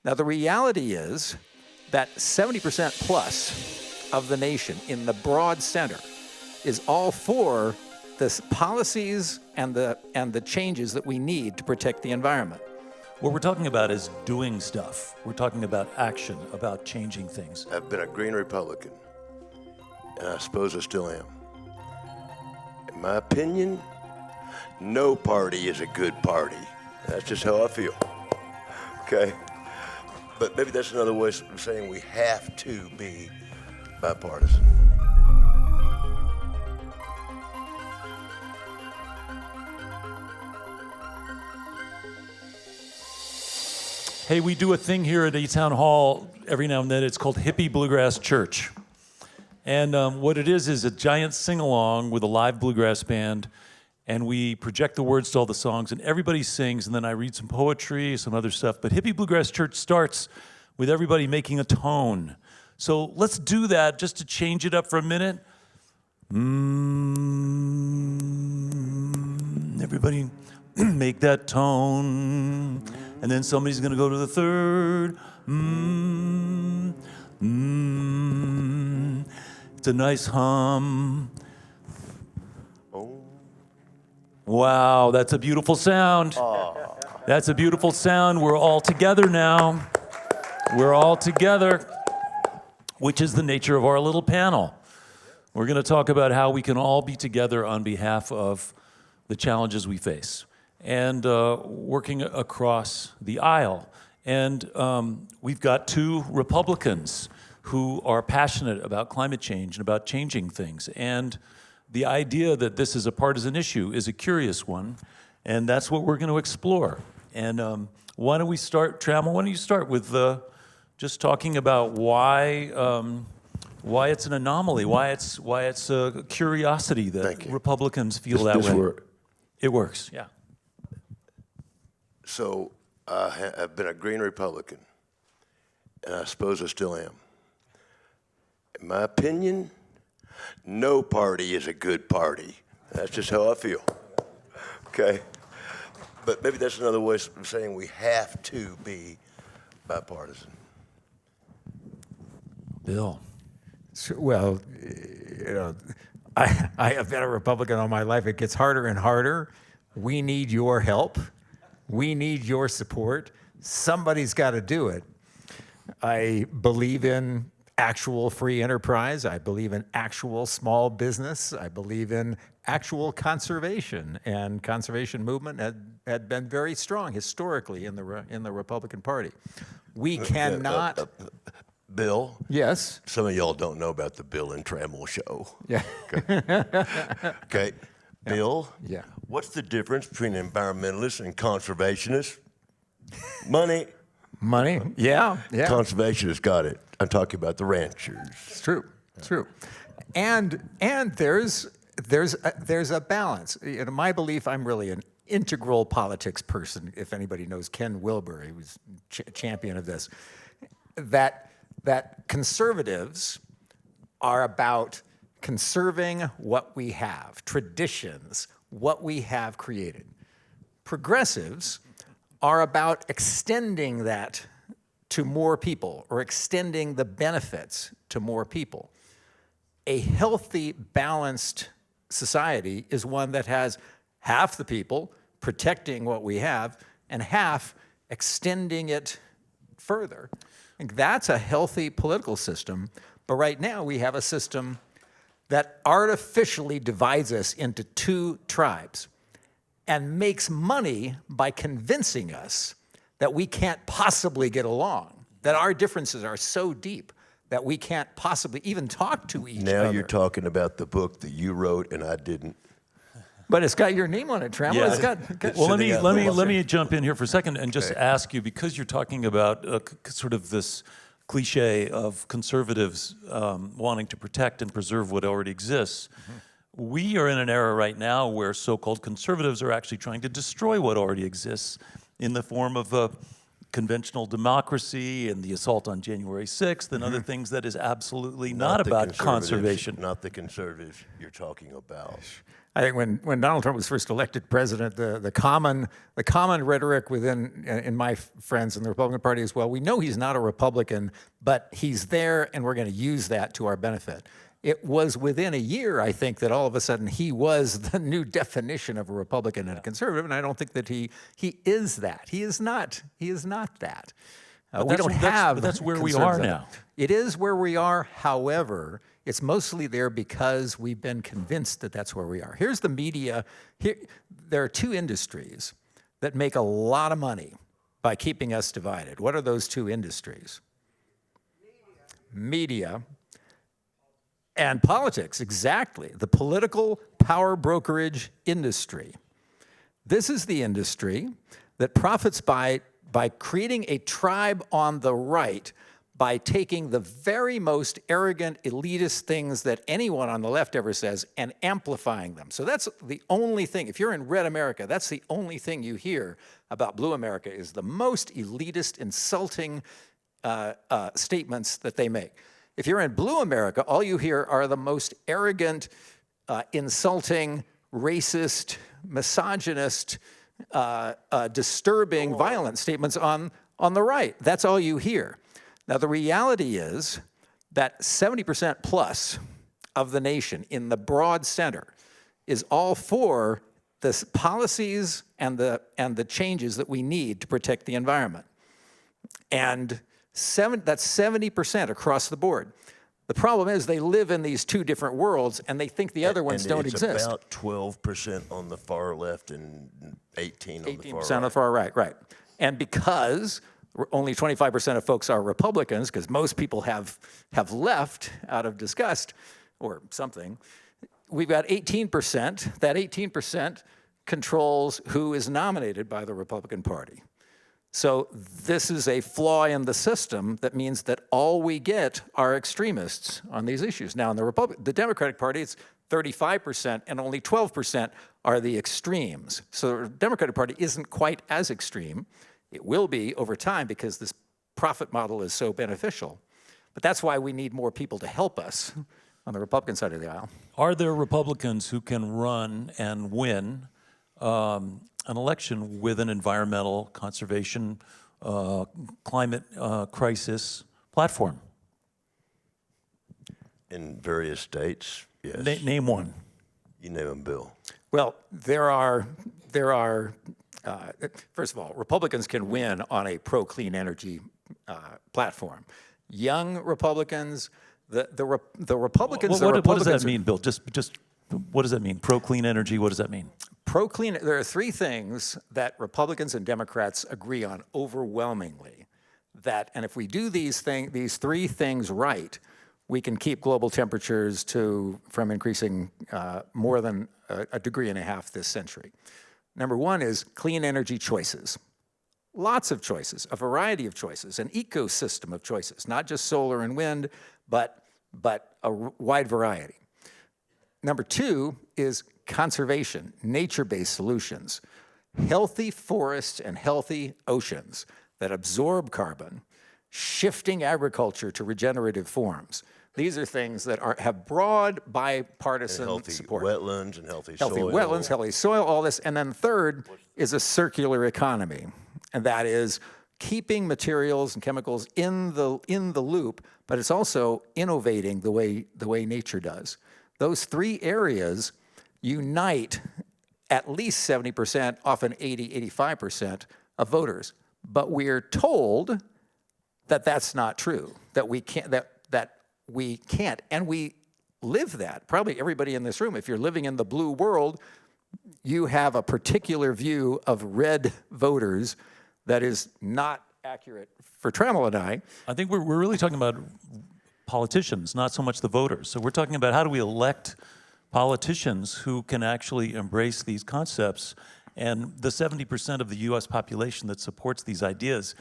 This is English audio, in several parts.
Now, the reality is that 70% plus of the nation in the broad center is all for the policies and the changes that we need to protect the environment. What we're talking about is doing stuff. We're talking about action, about changing things. I've been a green Republican, and I suppose I still am. In my opinion, no party is a good party. That's just how I feel. Okay? But maybe that's another way of saying we have to be bipartisan. Hey, we do a thing here at eTown Hall every now and then. It's called Hippie Bluegrass Church. And what it is a giant sing-along with a live bluegrass band, and we project the words to all the songs, and everybody sings, and then I read some poetry, some other stuff. But Hippie Bluegrass Church starts with everybody making a tone. So let's do that just to change it up for a minute. Everybody make that tone. And then somebody's going to go to the third. It's a nice hum. Oh. Wow, that's a beautiful sound. Oh. That's a beautiful sound. We're all together now. We're all together, which is the nature of our little panel. We're going to talk about how we can all be together on behalf of the challenges we face, and working across the aisle. And we've got two Republicans who are passionate about climate change and about changing things. And the idea that this is a partisan issue is a curious one, and that's what we're going to explore. And why don't we start, Trammell, why don't you start with just talking about why it's an anomaly, why it's a curiosity that Republicans feel that way. It works, yeah. So I've been a green Republican, and I suppose I still am. In my opinion, no party is a good party. That's just how I feel. Okay? But maybe that's another way of saying we have to be bipartisan. Bill. Well, you know, I have been a Republican all my life. It gets harder and harder. We need your help. We need your support. Somebody's got to do it. I believe in actual free enterprise. I believe in actual small business. I believe in actual conservation. And conservation movement had been very strong historically in the Republican Party. We cannot... Bill? Yes? Some of y'all don't know about the Bill and Trammell show. Yeah. Okay. Bill? Yeah. What's the difference between environmentalists and conservationists? Money. Money? Yeah. Yeah. Conservationists got it. I'm talking about the ranchers. It's true. It's true. And there's a balance. In my belief, I'm really an integral politics person. If anybody knows Ken Wilber, he was champion of this. That conservatives are about conserving what we have, traditions, what we have created. Progressives are about extending that to more people or extending the benefits to more people. A healthy, balanced society is one that has half the people protecting what we have and half extending it further. I think that's a healthy political system, but right now we have a system that artificially divides us into two tribes and makes money by convincing us that we can't possibly get along, that our differences are so deep that we can't possibly even talk to each other. Now you're talking about the book that you wrote and I didn't. But it's got your name on it, Trammell. Yeah. It's got Well, let me jump in here for a second and just ask you, because you're talking about sort of this cliche of conservatives wanting to protect and preserve what already exists. Mm-hmm. We are in an era right now where so-called conservatives are actually trying to destroy what already exists in the form of conventional democracy and the assault on January 6th and other things that is absolutely not the about conservatives, conservation. Not the conservatives you're talking about. I think when Donald Trump was first elected president, the common rhetoric in my friends in the Republican Party is, well, we know he's not a Republican, but he's there, and we're going to use that to our benefit. It was within a year, I think, that all of a sudden he was the new definition of a Republican and a conservative, and I don't think that he is that. He is not that. We don't have. That's where we are now. It is where we are. However, it's mostly there because we've been convinced that that's where we are. Here's the media. There are two industries that make a lot of money by keeping us divided. What are those two industries? Media and politics, exactly. The political power brokerage industry. This is the industry that profits by creating a tribe on the right, by taking the very most arrogant, elitist things that anyone on the left ever says and amplifying them. So that's the only thing. If you're in red America, that's the only thing you hear about blue America is the most elitist, insulting statements that they make. If you're in blue America, all you hear are the most arrogant, insulting, racist, misogynist, disturbing, violent statements on the right. That's all you hear. Now, the reality is that 70% plus of the nation in the broad center is all for the policies and the changes that we need to protect the environment. And that's 70% across the board. The problem is they live in these two different worlds, and they think the other ones don't exist. It's about 12% on the far left and 18% on the far right. 18% on the far right, right. And because only 25% of folks are Republicans, because most people have left out of disgust or something, we've got 18%. That 18% controls who is nominated by the Republican Party. So this is a flaw in the system that means that all we get are extremists on these issues. Now, in the Democratic Party, it's 35%, and only 12% are the extremes. So the Democratic Party isn't quite as extreme. It will be over time because this profit model is so beneficial. But that's why we need more people to help us on the Republican side of the aisle. Are there Republicans who can run and win an election with an environmental conservation, climate crisis platform? In various states, yes. Name one. You name them, Bill. Well, there are. First of all, Republicans can win on a pro-clean energy platform. Young Republicans, the Republicans. What does that mean, Bill? Just what does that mean? Pro-clean energy. What does that mean? Pro-clean. There are three things that Republicans and Democrats agree on overwhelmingly. And if we do these three things right, we can keep global temperatures from increasing more than a degree and a half this century. Number one is clean energy choices. Lots of choices, a variety of choices, an ecosystem of choices, not just solar and wind, but a wide variety. Number two is conservation, nature-based solutions, healthy forests and healthy oceans that absorb carbon, shifting agriculture to regenerative forms. These are things that have broad bipartisan support. Healthy wetlands and healthy soil. Healthy wetlands, healthy soil, all this. And then third is a circular economy. And that is keeping materials and chemicals in the loop, but it's also innovating the way nature does. Those three areas unite at least 70%, often 80, 85% of voters. But we're told that that's not true, that we can't, and we live that. Probably everybody in this room, if you're living in the blue world, you have a particular view of red voters that is not accurate for Trammell and I. I think we're really talking about politicians, not so much the voters. So we're talking about how do we elect politicians who can actually embrace these concepts. And the 70% of the U.S. population that supports these ideas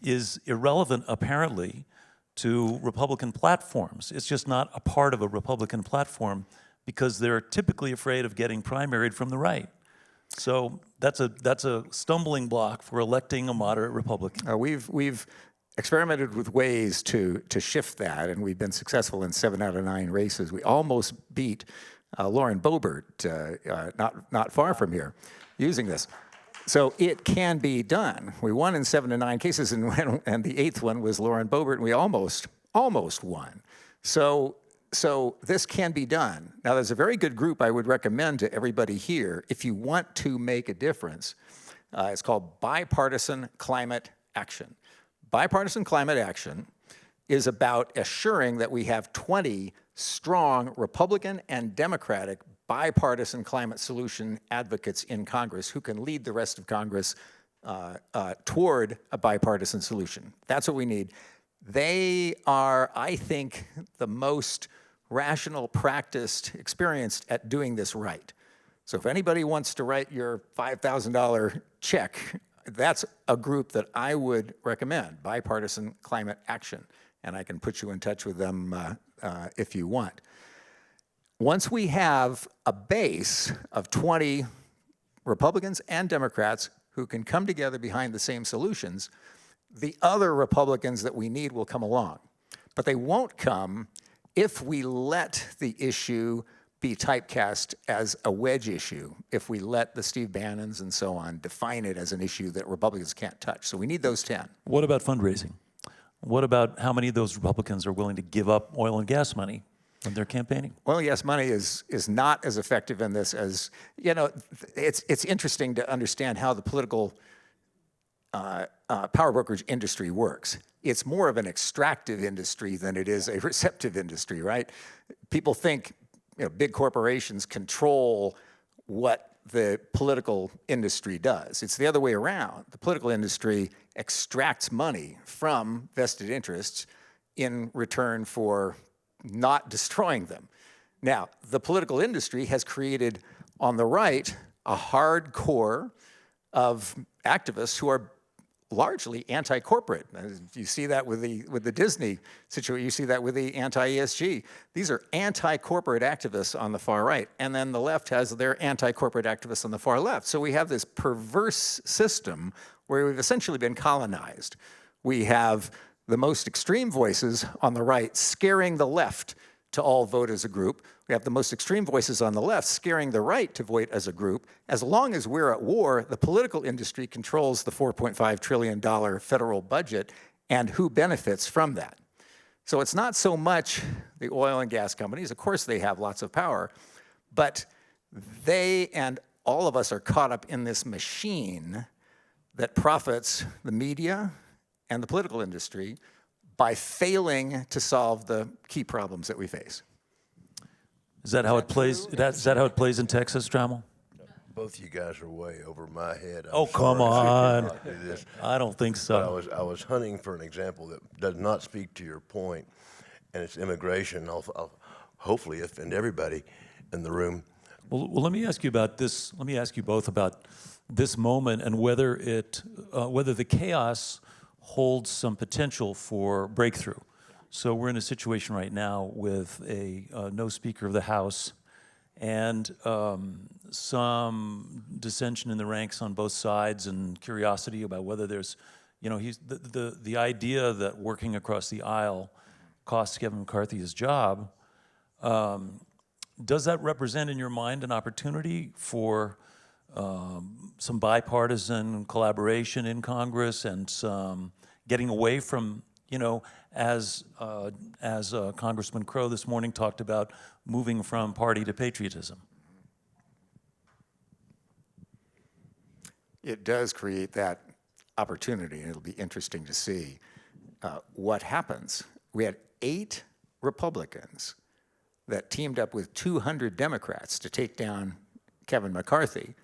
is irrelevant, apparently, to Republican platforms. It's just not a part of a Republican platform because they're typically afraid of getting primaried from the right. So that's a stumbling block for electing a moderate Republican. We've experimented with ways to shift that, and we've been successful in 7 out of 9 races. We almost beat Lauren Boebert, not far from here, using this. So it can be done. We won in 7 to 9 cases, and the 8th one was Lauren Boebert, and we almost won. So this can be done. Now, there's a very good group I would recommend to everybody here if you want to make a difference. It's called Bipartisan Climate Action. Bipartisan Climate Action is about assuring that we have 20 strong Republican and Democratic bipartisan climate solution advocates in Congress who can lead the rest of Congress toward a bipartisan solution. That's what we need. They are, I think, the most rational, practiced, experienced at doing this right. So if anybody wants to write your $5,000 check, that's a group that I would recommend, Bipartisan Climate Action, and I can put you in touch with them if you want. Once we have a base of 20 Republicans and Democrats who can come together behind the same solutions, the other Republicans that we need will come along. But they won't come if we let the issue be typecast as a wedge issue, if we let the Steve Bannons and so on define it as an issue that Republicans can't touch. So we need those 10. What about fundraising? What about how many of those Republicans are willing to give up oil and gas money when they're campaigning? Oil and gas money is not as effective in this as, it's interesting to understand how the political power brokerage industry works. It's more of an extractive industry than it is a receptive industry, right? People think big corporations control what the political industry does. It's the other way around. The political industry extracts money from vested interests in return for not destroying them. Now, the political industry has created on the right a hard core of activists who are largely anti-corporate. You see that with the Disney situation. You see that with the anti-ESG. These are anti-corporate activists on the far right, and then the left has their anti-corporate activists on the far left. So we have this perverse system where we've essentially been colonized. We have the most extreme voices on the right scaring the left to all vote as a group. We have the most extreme voices on the left scaring the right to vote as a group. As long as we're at war, the political industry controls the $4.5 trillion federal budget and who benefits from that. So it's not so much the oil and gas companies. Of course, they have lots of power, but they and all of us are caught up in this machine that profits the media and the political industry by failing to solve the key problems that we face. Is that how it plays? Is that how it plays in Texas, Trammell? Both you guys are way over my head. Oh, come on. I don't think so. But I was hunting for an example that does not speak to your point, and it's immigration. I'll hopefully offend everybody in the room. Well, let me ask you about this. Let me ask you both about this moment and whether the chaos holds some potential for breakthrough. So we're in a situation right now with a no Speaker of the House and some dissension in the ranks on both sides and curiosity about whether there's, the idea that working across the aisle costs Kevin McCarthy his job. Does that represent in your mind an opportunity for some bipartisan collaboration in Congress and some getting away from, as Congressman Crow this morning talked about, moving from party to patriotism? It does create that opportunity, and it'll be interesting to see what happens. We had 8 Republicans that teamed up with 200 Democrats to take down Kevin McCarthy,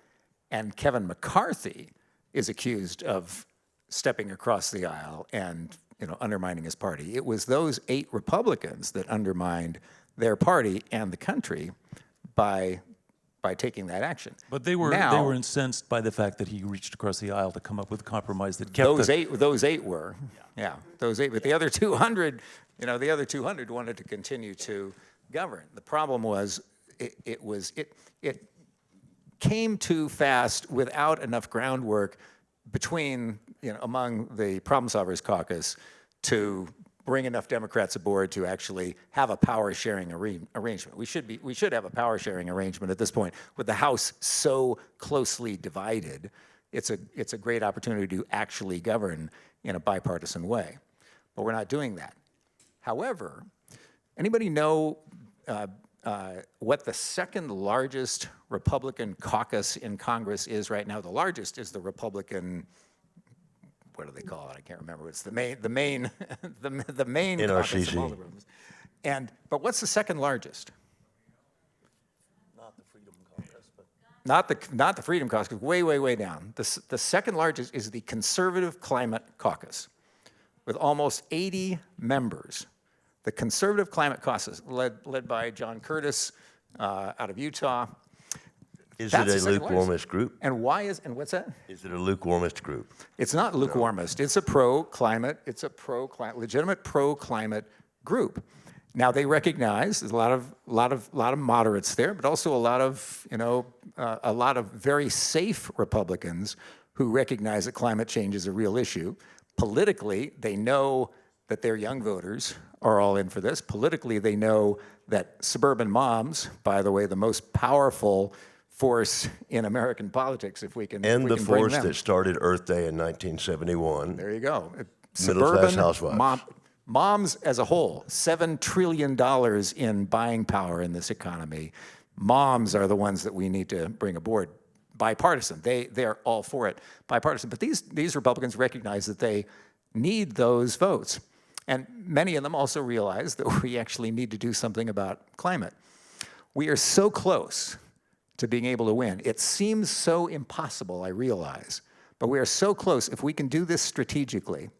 and Kevin McCarthy is accused of stepping across the aisle and undermining his party. It was those 8 Republicans that undermined their party and the country by taking that action. But they were incensed by the fact that he reached across the aisle to come up with a compromise that kept those eight were, those 8. But the other 200, the other 200 wanted to continue to govern. The problem was it came too fast without enough groundwork between, among the Problem Solvers Caucus to bring enough Democrats aboard to actually have a power sharing arrangement. We should have a power sharing arrangement at this point. With the House so closely divided, it's a great opportunity to actually govern in a bipartisan way. But we're not doing that. However, anybody know what the second largest Republican caucus in Congress is right now? The largest is the Republican, what do they call it? I can't remember. It's the main caucus of all the rooms. But what's the second largest? Not the Freedom Caucus, but Not the Freedom Caucus, way down. The second largest is the Conservative Climate Caucus, with almost 80 members. The Conservative Climate Caucus, led by John Curtis out of Utah. Is it a lukewarmist group? And what's that? Is it a lukewarmist group? It's not lukewarmist. It's a pro-climate. It's a legitimate pro-climate group. Now they recognize there's a lot of moderates there, but also a lot of very safe Republicans who recognize that climate change is a real issue. Politically, they know that their young voters are all in for this. Politically, they know that suburban moms, by the way, the most powerful force in American politics, if we can And if we the can bring force them. that started Earth Day in 1971. There you go. Middle-class housewives. Moms as a whole, $7 trillion in buying power in this economy. Moms are the ones that we need to bring aboard. Bipartisan. They're all for it. Bipartisan. But these Republicans recognize that they need those votes. And many of them also realize that we actually need to do something about climate. We are so close to being able to win. It seems so impossible, I realize, but we are so close if we can do this strategically.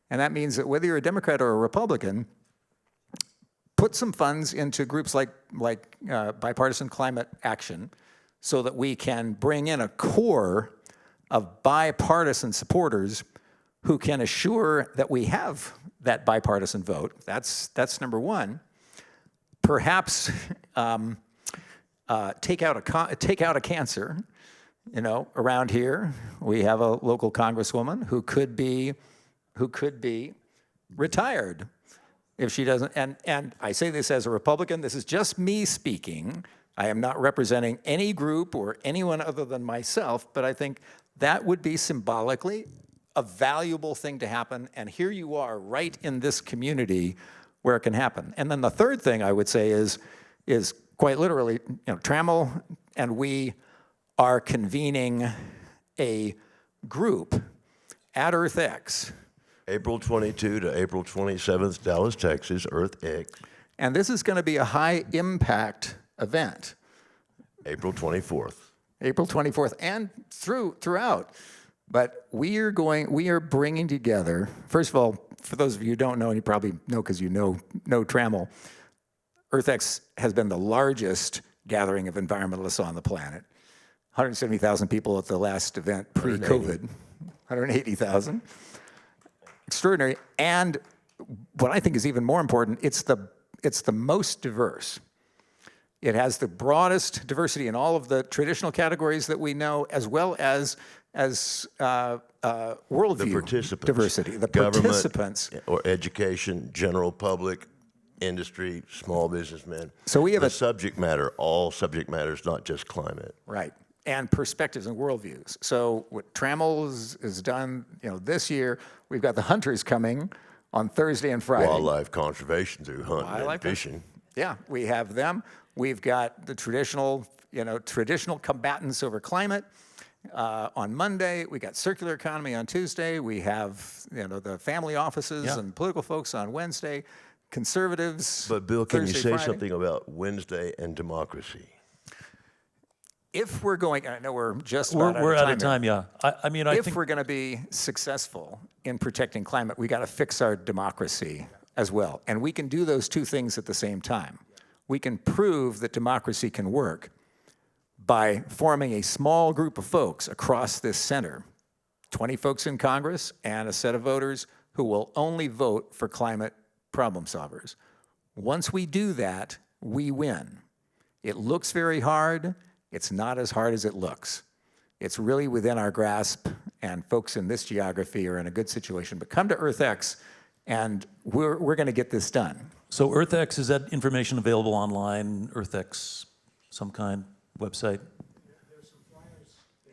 And that means that whether you're a Democrat or a Republican, put some funds into groups like Bipartisan Climate Action so that we can bring in a core of bipartisan supporters who can assure that we have that bipartisan vote. That's number one. Perhaps take out a cancer. Around here we have a local congresswoman who could be retired if she doesn't. And I say this as a Republican. This is just me speaking. I am not representing any group or anyone other than myself. But I think that would be symbolically a valuable thing to happen, and here you are right in this community where it can happen. And then the third thing I would say is quite literally, Trammell and we are convening a group at EarthX. April 22 to April 27th, Dallas, Texas, EarthX. And this is going to be a high impact event. April 24th. April 24th and throughout. But we are bringing together, first of all, for those of you who don't know, and you probably know because you know Trammell, EarthX has been the largest gathering of environmentalists on the planet. 170,000 people at the last event pre-COVID, 180,000. Extraordinary. And what I think is even more important, it's the most diverse. It has the broadest diversity in all of the traditional categories that we know, as well as worldview The participants. diversity. The Government participants. Or education, general public, industry, small businessmen. So we have the subject matter, all subject matters, not just climate. Right. And perspectives and worldviews. So what Trammell has done, this year, we've got the hunters coming on Thursday and Friday. Wildlife conservation through hunting and fishing. Yeah, we have them. We've got the traditional combatants over climate on Monday. We got circular economy on Tuesday. We have the family offices and political folks on Wednesday. Conservatives. But Bill, can Thursday, you say Friday. something about Wednesday and democracy? If we're going, I know we're just we're about out of time. Yeah, I mean, I if think we're going to be successful in protecting climate, we got to fix our democracy as well. And we can do those two things at the same time. We can prove that democracy can work by forming a small group of folks across this center, 20 folks in Congress and a set of voters who will only vote for climate problem solvers. Once we do that, we win. It looks very hard. It's not as hard as it looks. It's really within our grasp, and folks in this geography are in a good situation. But come to EarthX, and we're going to get this done. So EarthX, is that information available online? EarthX, some kind, website?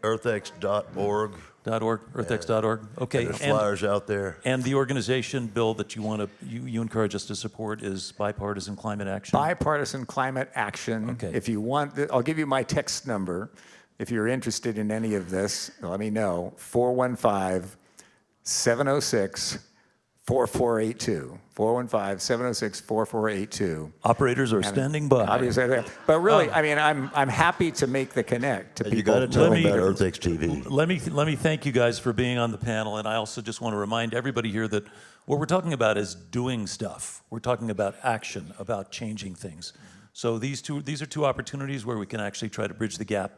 EarthX.org. .org, earthx.org. Okay. There's flyers out there. And the organization, Bill, that you encourage us to support is Bipartisan Climate Action. Bipartisan Climate Action. Okay. If you want, I'll give you my text number. If you're interested in any of this, let me know. 415-706-4482. 415-706-4482. Operators are standing by. Obviously, but really, I mean, I'm happy to make the connect to people. You got to tell them Let me- about EarthX TV. Let me thank you guys for being on the panel, and I also just want to remind everybody here that what we're talking about is doing stuff. We're talking about action, about changing things. So these are two opportunities where we can actually try to bridge the gap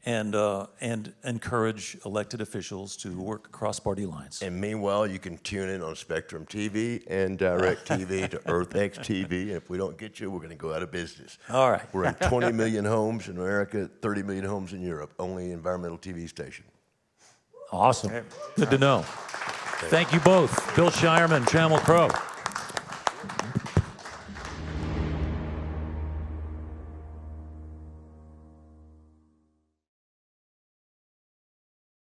and encourage elected officials to work across party lines. And meanwhile, you can tune in on Spectrum TV and Direct TV to EarthX TV. And if we don't get you, we're going to go out of business. All right. We're in 20 million homes in America, 30 million homes in Europe. Only environmental TV station. Awesome. Good to know. Thank you both. Bill Shireman, Trammell Crow.